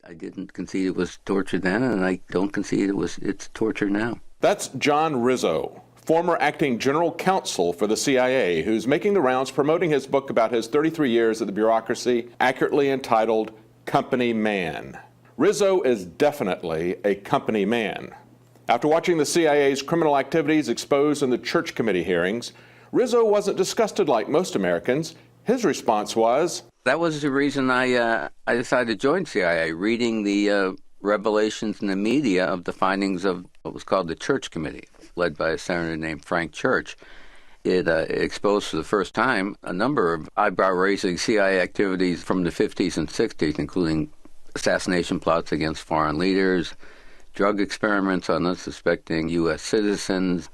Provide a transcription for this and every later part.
I didn't concede it was torture then, and I don't concede it's torture now. That's John Rizzo, former acting general counsel for the CIA, who's making the rounds promoting his book about his 33 years at the bureaucracy, accurately entitled Company Man. Rizzo is definitely a company man. After watching the CIA's criminal activities exposed in the Church Committee hearings, Rizzo wasn't disgusted like most Americans. His response was, that was the reason I decided to join CIA, reading the revelations in the media of the findings of what was called the Church Committee, led by a senator named Frank Church. It exposed for the first time a number of eyebrow-raising CIA activities from the 50s and 60s, including assassination plots against foreign leaders, drug experiments on unsuspecting U.S. citizens,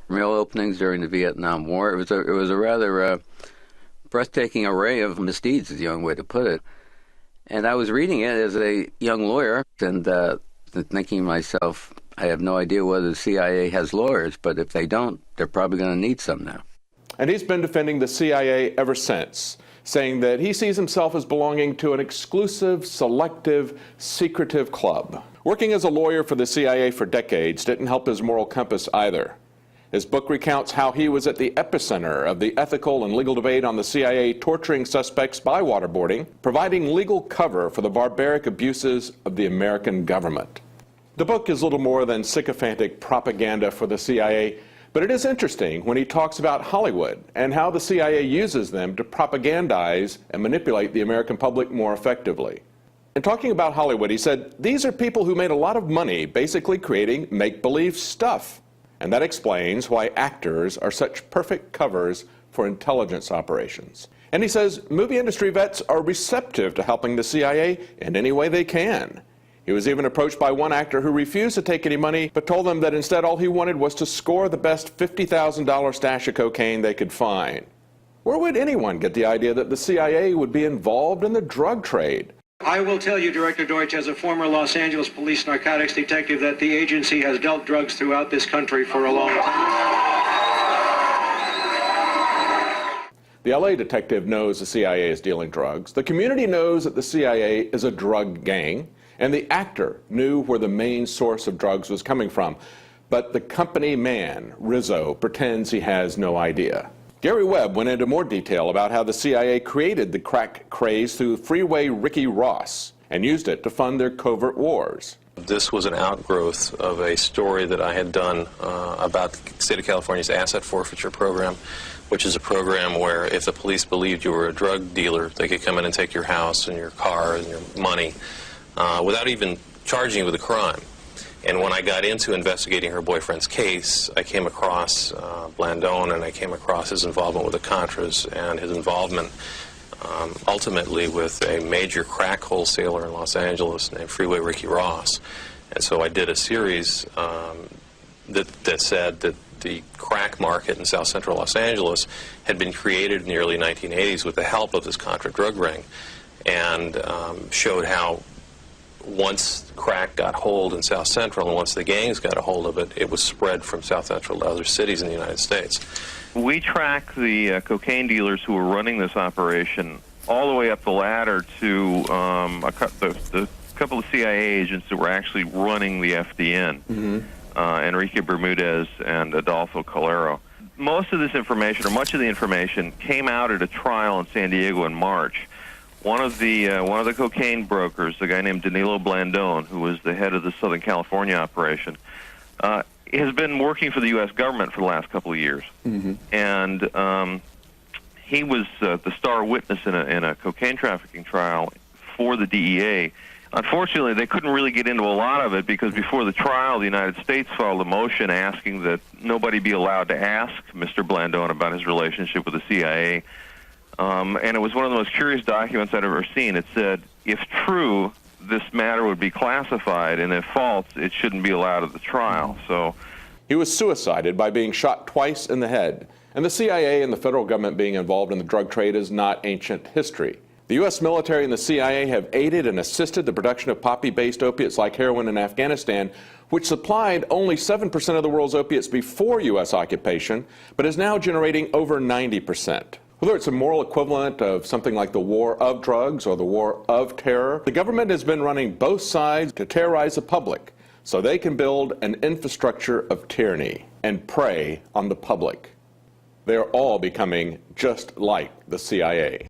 mail openings during the Vietnam War. It was a rather breathtaking array of misdeeds, is the young way to put it. And I was reading it as a young lawyer and thinking to myself, I have no idea whether the CIA has lawyers, but if they don't, they're probably going to need some now. And he's been defending the CIA ever since, saying that he sees himself as belonging to an exclusive, selective, secretive club. Working as a lawyer for the CIA for decades didn't help his moral compass either. His book recounts how he was at the epicenter of the ethical and legal debate on the CIA torturing suspects by waterboarding, providing legal cover for the barbaric abuses of the American government. The book is little more than sycophantic propaganda for the CIA, but it is interesting when he talks about Hollywood and how the CIA uses them to propagandize and manipulate the American public more effectively. In talking about Hollywood, he said, these are people who made a lot of money basically creating make-believe stuff. And that explains why actors are such perfect covers for intelligence operations. And he says movie industry vets are receptive to helping the CIA in any way they can. He was even approached by one actor who refused to take any money, but told them that instead all he wanted was to score the best $50,000 stash of cocaine they could find. Where would anyone get the idea that the CIA would be involved in the drug trade? I will tell you, Director Deutsch, as a former Los Angeles police narcotics detective, that the agency has dealt drugs throughout this country for a long time. The LA detective knows the CIA is dealing drugs. The community knows that the CIA is a drug gang. And the actor knew where the main source of drugs was coming from. But the company man, Rizzo, pretends he has no idea. Gary Webb went into more detail about how the CIA created the crack craze through Freeway Ricky Ross and used it to fund their covert wars. This was an outgrowth of a story that I had done about the state of California's asset forfeiture program, which is a program where if the police believed you were a drug dealer, they could come in and take your house and your car and your money without even charging you with a crime. And when I got into investigating her boyfriend's case, I came across Blandone, and I came across his involvement with the Contras and his involvement ultimately with a major crack wholesaler in Los Angeles named Freeway Ricky Ross. And so I did a series that said that the crack market in South Central Los Angeles had been created in the early 1980s with the help of this Contra drug ring, and showed how once crack got hold in South Central and once the gangs got a hold of it, it was spread from South Central to other cities in the United States. We track the cocaine dealers who were running this operation all the way up the ladder to the couple of CIA agents that were actually running the FDN, Enrique Bermudez and Adolfo Calero. Most of this information, or much of the information, came out at a trial in San Diego in March. One of the cocaine brokers, a guy named Danilo Blandone, who was the head of the Southern California operation, has been working for the U.S. government for the last couple of years. And he was the star witness in a cocaine trafficking trial for the DEA. Unfortunately, they couldn't really get into a lot of it because before the trial, the United States filed a motion asking that nobody be allowed to ask Mr. Blandone about his relationship with the CIA. And it was one of the most curious documents I'd ever seen. It said, if true, this matter would be classified, and if false, it shouldn't be allowed at the trial. So he was suicided by being shot twice in the head. And the CIA and the federal government being involved in the drug trade is not ancient history. The U.S. military and the CIA have aided and assisted the production of poppy-based opiates like heroin in Afghanistan, which supplied only 7% of the world's opiates before U.S. occupation, but is now generating over 90%. Whether it's a moral equivalent of something like the war of drugs or the war of terror, the government has been running both sides to terrorize the public so they can build an infrastructure of tyranny and prey on the public. They are all becoming just like the CIA.